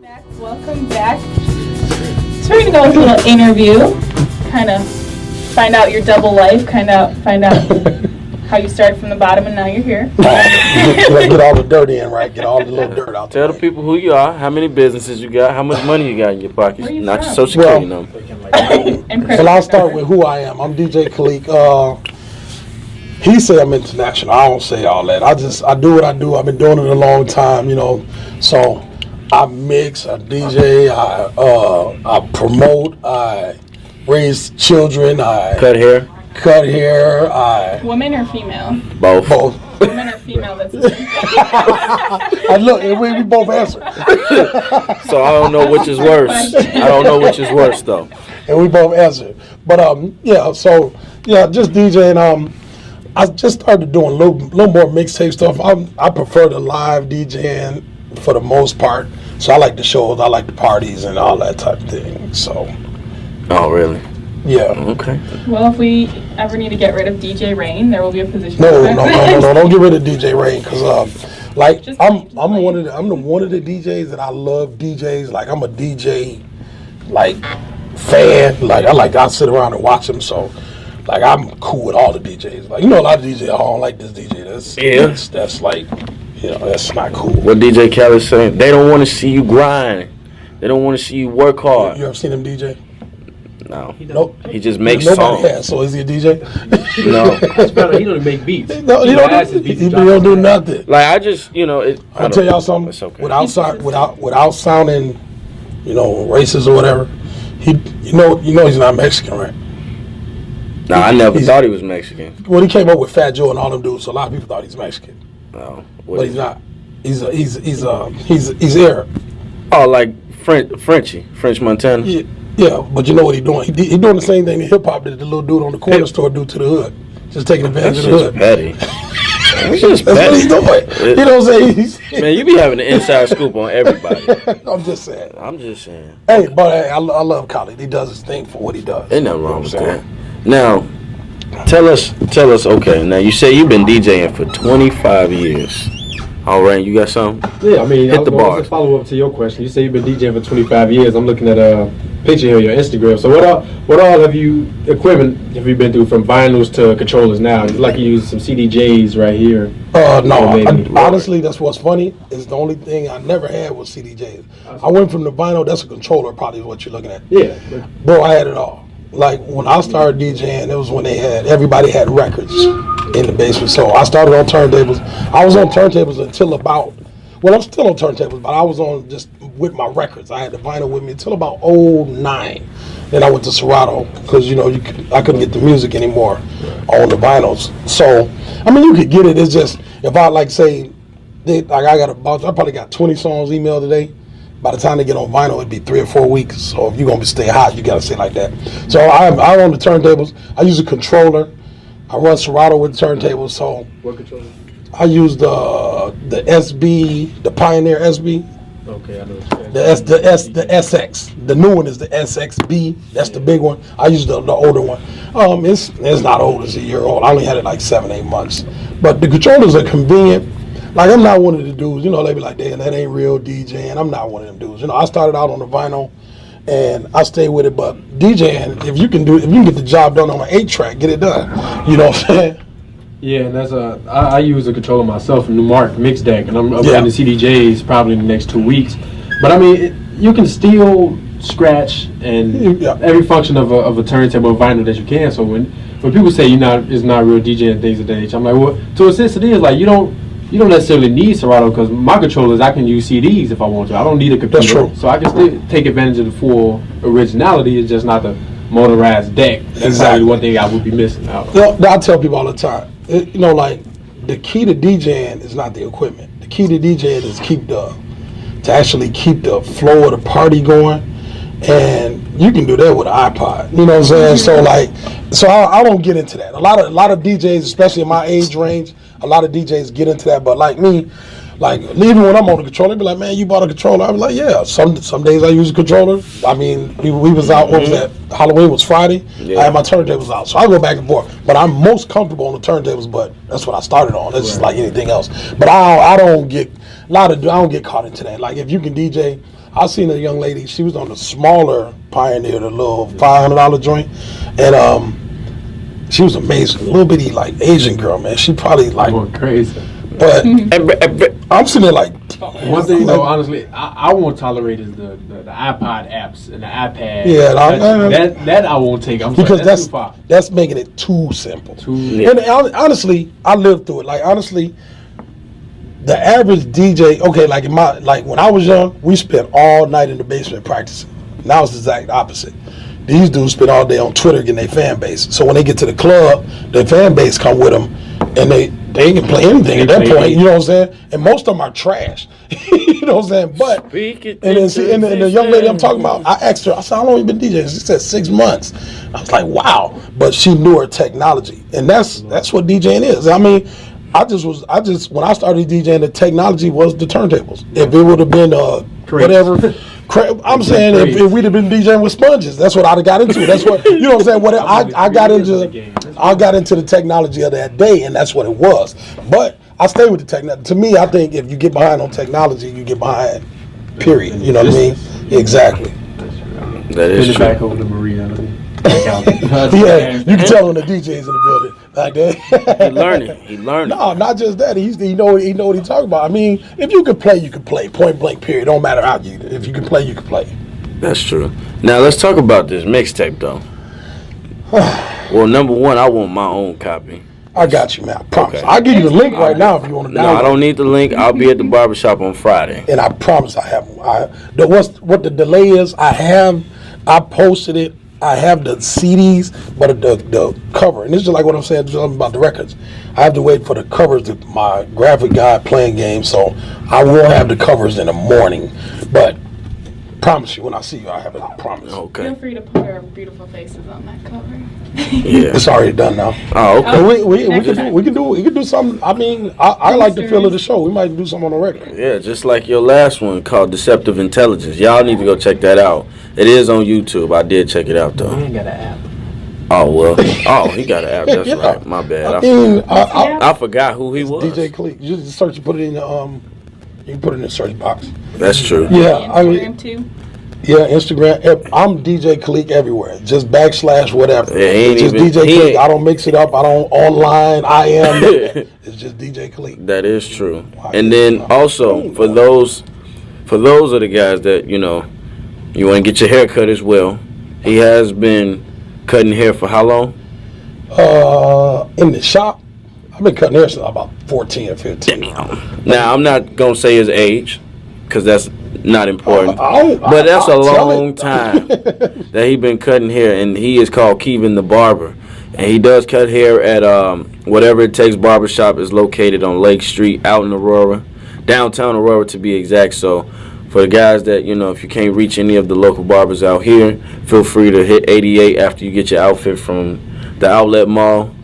back. Welcome back. So we're gonna go into a little interview, kind of find out your double life, find out how you started from the bottom and now you're here. Get all the dirt in, right? Get all the little dirt out. Tell the people who you are, how many businesses you got, how much money you got in your pockets, Where you not your from? social security number. Well, I'll start with who I am. I'm DJ Khaaliq. He say I'm international. I don't say all that. I do what I do. I've been doing it a long time, So I mix, I DJ, I promote, I raise children, I Cut hair? I Woman or female? Both. Woman or female, that's I look, we both answer. So I don't know which is worse. I don't know which is worse, though. And we both answer. But just DJing. I just started doing a little more mixtape stuff. I prefer the live DJing for the most part. So I like the shows, I like the parties and all that type of thing. So. Oh, really? Yeah. Okay. Well, if we ever need to get rid of DJ Rain, there will be a position. No, don't get rid of DJ Rain, because I'm one of the DJs that I love DJs. Like, I'm a DJ fan. I sit around and watch them. So I'm cool with all the DJs. A lot of DJs, I don't like this DJ. That's not cool. What DJ Khaaliq saying? They don't want to see you grind. They don't want to see you work hard. You ever seen him DJ? No. Nope. He just makes Nobody songs. has. So is he a DJ? No. That's better. He don't make beats. No, he don't do nothing. I just, I'll tell y'all something. It's okay. Without sounding, racist or whatever. He's not Mexican, right? No, I never thought he was Mexican. Well, he came up with Fat Joe and all them dudes, so a lot of people thought he's Mexican. No. But he's not. He's Arab. Oh, like French Montana? Yeah, but you know what he's doing? He doing the same thing in hip hop that the little dude on the corner store do to the hood. Just taking advantage of the hood. Petty. That's what he's doing. You know what I'm saying? Man, you be having an inside scoop on everybody. I'm just saying. Hey, but I love Khaaliq. He does his thing for what he does. Ain't nothing wrong with that. Now, tell us. Okay, now you say you've been DJing for 25 years. All right, you got something? Yeah, I mean, Hit the bar. To follow up to your question, you say you've been DJing for 25 years. I'm looking at a picture here on your Instagram. So what all have you been through, from vinyls to controllers now? Like you use some CDJs right here. No, honestly, that's what's funny. Is the only thing I never had was CDJs. I went from the vinyl. That's a controller, probably is what you're looking at. Yeah. Bro, I had it all. Like, when I started DJing, it was when everybody had records in the basement. So I started on turntables. I was on turntables until I'm still on turntables, but I was on just with my records. I had the vinyl with me until about 2009. Then I went to Serato because, I couldn't get the music anymore on the vinyls. So, I mean, you could get it. It's just, if I I probably got 20 songs emailed today. By the time they get on vinyl, it'd be 3 or 4 weeks. So if you're gonna stay hot, you gotta stay like that. So I'm on the turntables. I use a controller. I run Serato with turntables. So What controller? I use the SB, the Pioneer SB. Okay, I know what you're The SX. The new one is the SXB. That's the big one. I use the older one. It's not old. It's a year old. I only had it like 7-8 months. But the controllers are convenient. Like, I'm not one of the dudes, they be like, damn, that ain't real DJing. I'm not one of them dudes. I started out on the vinyl and I stay with it, but DJing, if you can get the job done on an 8-track, get it done. You know what I'm saying? Yeah, and I use a controller myself, a Numark mix deck, and I'm upgrading the CDJs probably in the next 2 weeks. But I mean, you can still scratch and every function of a turntable vinyl that you can. So when people say it's not real DJing things and age, I'm like, well, to a sense it is. Like, you don't necessarily need Serato, because my controllers, I can use CDs if I want to. I don't need a computer. That's true. So I can still take advantage of the full originality. It's just not the motorized deck. That's exactly one thing I would be missing out. I tell people all the time, the key to DJing is not the equipment. The key to DJing is to actually keep the flow of the party going. And you can do that with an iPod. You know what I'm saying? So I don't get into that. A lot of DJs, especially in my age range, a lot of DJs get into that. But like me, even when I'm on the controller, they be like, man, you bought a controller? I was like, yeah. Some days I use a controller. I mean, we was out, what was that? Halloween was Friday. Yeah. I had my turntables out. So I go back and forth. But I'm most comfortable on the turntables, but that's what I started on. It's just like anything else. But I don't get I don't get caught into that. Like if you can DJ, I seen a young lady. She was on the smaller Pioneer, the little $500 joint, and she was amazing. A little bitty like Asian girl, man. She probably like Going crazy. But I'm sitting there like. One thing though, honestly, I won't tolerate is the iPod apps and the iPad. Yeah, that I won't take. I'm because sorry, that's too far. That's making it too simple. Yeah. And honestly, I lived through it. Like honestly, the average DJ, okay, like when I was young, we spent all night in the basement practicing. Now it's the exact opposite. These dudes spend all day on Twitter getting their fan base. So when they get to the club, their fan base come with them, and they can play anything at that point. You know what I'm saying? And most of them are trash. You know what I'm saying? But and the young lady I'm talking about, I asked her, I said, how long you been DJing? She said 6 months. I was like, wow. But she knew her technology, and that's what DJing is. I mean, I just when I started DJing, the technology was the turntables. If it would have been whatever. I'm saying if we'd have been DJing with sponges, that's what I'd have got into. That's what you know what I'm saying. What I got into the technology of that day, and that's what it was. But I stay with the technology. To me, I think if you get behind on technology, you get behind. Period. You know what I mean? Exactly. That is true. Back over to Maria. Yeah, you can tell when the DJ's in the building back there. He learning. No, not just that. He know what he's talking about. I mean, if you can play, you can play. Point blank. Period. Don't matter how you. If you can play, you can play. That's true. Now let's talk about this mixtape though. Well, number one, I want my own copy. I got you, man. I promise. Okay. I'll give you the link right now if you want to download. No, I don't need the link. I'll be at the barbershop on Friday. And I promise I have them. What the delay is, I posted it. I have the CDs, but the cover, and this is like what I'm saying about the records. I have to wait for the covers to my graphic guy playing games, so I will have the covers in the morning. But promise you, when I see you, I have it. I promise. Okay. Feel free to put our beautiful faces on that cover. Yeah. It's already done now. Oh, okay. We can do something. I mean, I like the feel of the show. We might do something on the record. Yeah, just like your last one called Deceptive Intelligence. Y'all need to go check that out. It is on YouTube. I did check it out though. We ain't got an app. Oh well. Oh, he got an app. That's Yeah. right. My bad. I I forgot who he was. DJ Khaaliq. You just search. You put it in the You can put it in the search box. That's true. Yeah, I mean. Instagram too. Yeah, Instagram. I'm DJ Khaaliq everywhere. Just / whatever. Yeah, he ain't just even- DJ he Khaaliq. ain't- I don't mix it up. I don't online. I am. It's just DJ Khaaliq. That is true. And then also for those of the guys that you want to get your hair cut as well. He has been cutting hair for how long? In the shop, I've been cutting hair since about 14 or 15. Now I'm not gonna say his age, because that's not important. But that's a I'll tell long it. time that he been cutting hair, and he is called Kevin the Barber, and he does cut hair at Whatever It Takes Barbershop is located on Lake Street out in Aurora, downtown Aurora to be exact. So for the guys that if you can't reach any of the local barbers out here, feel free to hit 88 after you get your outfit from the outlet mall.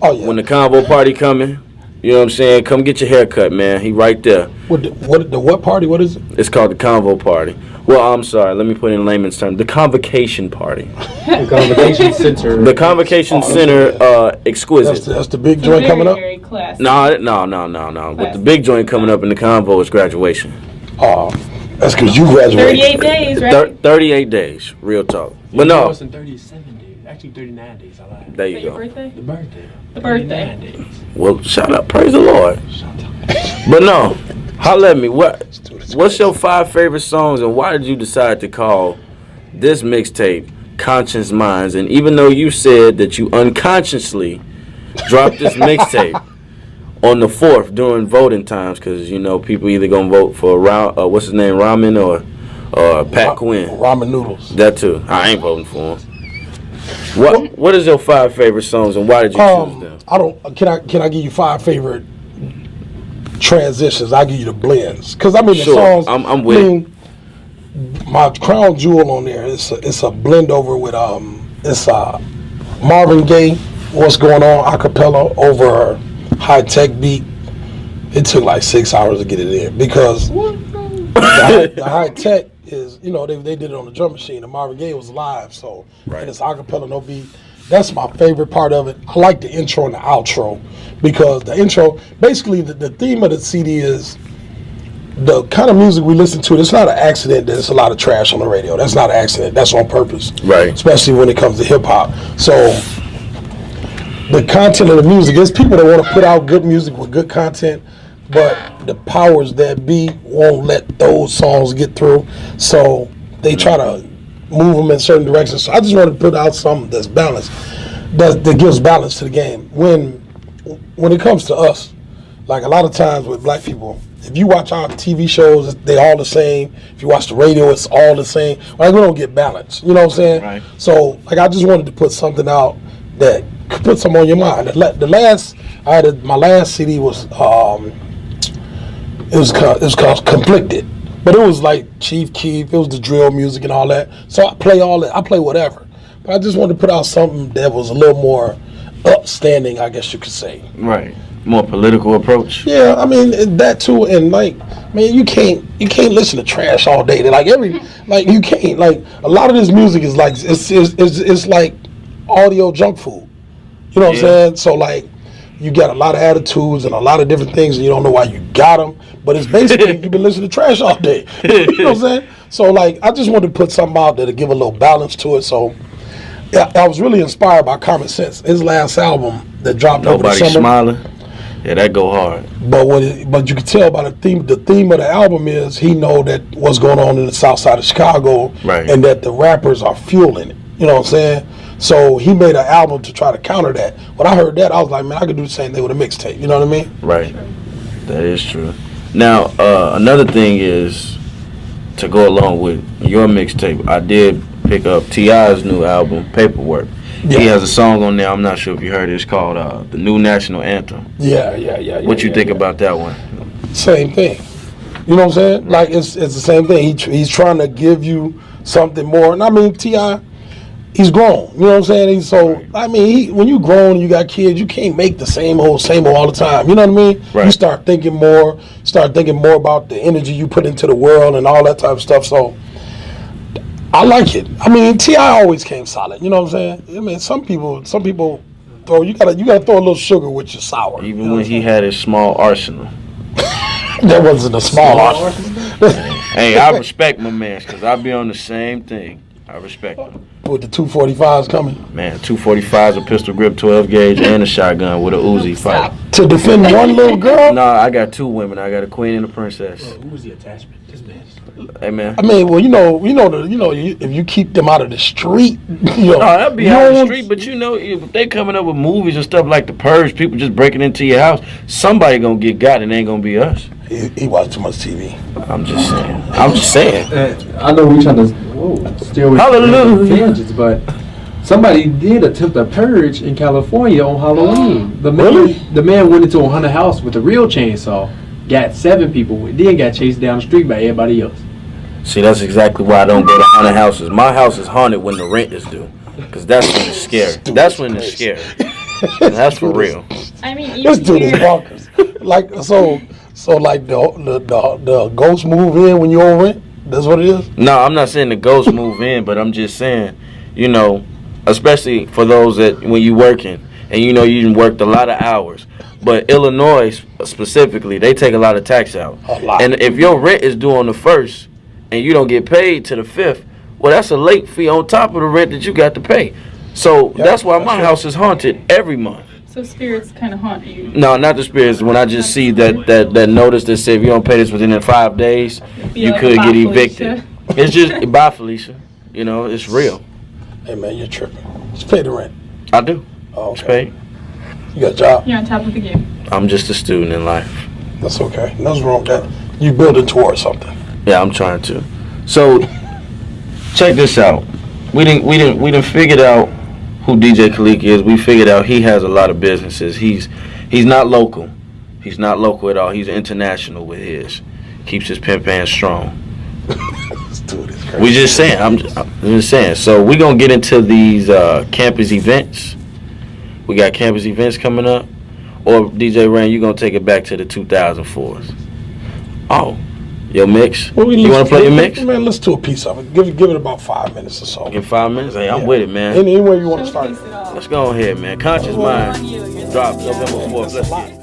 Oh yeah. When the convo party coming, you know what I'm saying? Come get your hair cut, man. He right there. What party? What is it? It's called the Convo Party. Well, I'm sorry. Let me put it in layman's terms. The Convocation Party. The Convocation Center. The Convocation Center, exquisite. That's the big joint coming up. Very classy. No. But the big joint coming up in the Convo is graduation. Oh, that's because you graduated. 38 days, right? 38 days, real talk. But no, It's in 37 days. Actually, 39 days. I lied. there Is you that your go. birthday? The birthday. The birthday. 39 days. Well, shout out, praise the Lord. But no, holla at me. What's your 5 favorite songs, and why did you decide to call this mixtape Conscious Minds? And even though you said that you unconsciously dropped this mixtape on the 4th during voting times, because people either gonna vote for what's his name, Ramen or Pat Quinn. Ramen noodles. That too. I ain't voting for him. What is your 5 favorite songs, and why did you choose them? I don't. Can I give you 5 favorite transitions? I'll give you the blends, because I mean the Sure, songs. I'm with it. My crown jewel on there. It's a blend over with it's Marvin Gaye. What's going on? Acapella over high tech beat. It took like 6 hours to get it in because the high tech is they did it on the drum machine. And Marvin Gaye was live, so and it's acapella, no beat. That's my favorite part of it. I like the intro and the outro because the intro, basically the theme of the CD is the kind of music we listen to, it's not an accident that there's a lot of trash on the radio. That's not an accident. That's on purpose. Right. Especially when it comes to hip hop. So the content of the music, there's people that want to put out good music with good content, but the powers that be won't let those songs get through. So they try to move them in certain directions. So I just want to put out something that's balanced, that gives balance to the game. When it comes to us, like a lot of times with black people, if you watch our TV shows, they all the same. If you watch the radio, it's all the same. Like, we don't get balance. You know what I'm saying? Right. So, like, I just wanted to put something out that could put something on your mind. My last CD was it was called Conflicted, but it was like Chief Keef. It was the drill music and all that. So I play all that. I play whatever. But I just wanted to put out something that was a little more upstanding, I guess you could say. Right. More political approach. Yeah, I mean that too, and like, man, you can't listen to trash all day. You can't. Like, a lot of this music is like it's like audio junk food. You know what I'm saying? So like, you got a lot of attitudes and a lot of different things, and you don't know why you got them. But it's basically you've been listening to trash all day. You know what I'm saying? So like, I just wanted to put something out there to give a little balance to it. So yeah, I was really inspired by Common Sense. His last album that dropped over the Nobody summer. Smiling. Yeah, that go hard. But you can tell by the theme of the album is he know that what's going on in the south side of Chicago, Right. And that the rappers are fueling it. You know what I'm saying? So he made an album to try to counter that. When I heard that, I was like, man, I could do the same thing with a mixtape. You know what I mean? Right. That is true. Now, another thing is, to go along with your mixtape, I did pick up T.I.'s new album, Paperwork. Yeah. He has a song on there, I'm not sure if you heard it, it's called The New National Anthem. Yeah. What you think about that one? Same thing. You know what I'm saying? Like, it's the same thing. He's trying to give you something more. And I mean, T.I., he's grown. You know what I'm saying? I mean, when you grown and you got kids, you can't make the same old all the time. You know what I mean? Right. You start thinking more about the energy you put into the world and all that type of stuff. So I like it. I mean, T.I. always came solid. You know what I'm saying? I mean, some people throw you gotta throw a little sugar with your sour. Even you know when he had his small arsenal. that wasn't a small arsenal. Hey, I respect my man, because I be on the same thing. I respect him. With the 245s coming. Man, 245s, a pistol grip, 12 gauge, and a shotgun with a Uzi fight. To defend one little girl? No, I got two women. I got a queen and a princess. Uzi attachment. This man. Hey, man. I mean, well, if you keep them out of the street, No, that'd be out on the street, but if they coming up with movies and stuff like The Purge, people just breaking into your house, somebody gonna get got, and it ain't gonna be us. He watched too much TV. I'm just saying. I know we trying to steer with Hallelujah. tangents, but somebody did attempt a purge in California on Halloween. The man went into a haunted house with a real chainsaw, got 7 people, then got chased down the street by everybody else. See, that's exactly why I don't go to haunted houses. My house is haunted when the rent is due, because that's when it's scary. That's when it's scary. And that's for real. I mean, This even dude is here, bonkers. Like, so like the ghosts move in when you on rent? That's what it is? No, I'm not saying the ghosts move in, but I'm just saying, especially for those that when you working and you done worked a lot of hours. But Illinois specifically, they take a lot of tax out. A lot. And if your rent is due on the 1st and you don't get paid to the 5th, well, that's a late fee on top of the rent that you got to pay. So that's why my house is haunted every month. so spirits kind of haunt you. No, not the spirits. When I just see that notice that said if you don't pay this within 5 days, you like, could "Bye, get evicted. Felicia." It's just, bye, Felicia. It's real. Hey, man, you're tripping. Just pay the rent. I do. Oh, It's okay. paid. You got a job? You're on top of the game. I'm just a student in life. That's okay. Nothing's wrong with that. You building towards something. Yeah, I'm trying to. So, check this out. We didn't figured out who DJ Khaaliq is. We figured out he has a lot of businesses. He's not local. He's not local at all. He's international with his. Keeps his pimp hand strong. This dude is crazy. We just saying. I'm just saying. So we're gonna get into these campus events. We got campus events coming up. Or DJ Rain, you gonna take it back to the 2004s? Oh, your mix. Well, You wanna play your mix? Man, listen to a piece of it. Give it about 5 minutes or so. In 5 minutes? Hey, I'm Yeah. with it, man. Anywhere you want to start. Showcase it all. Let's go ahead, man. Conscious On Mind you, you're drops the- November 4th. Let's get it.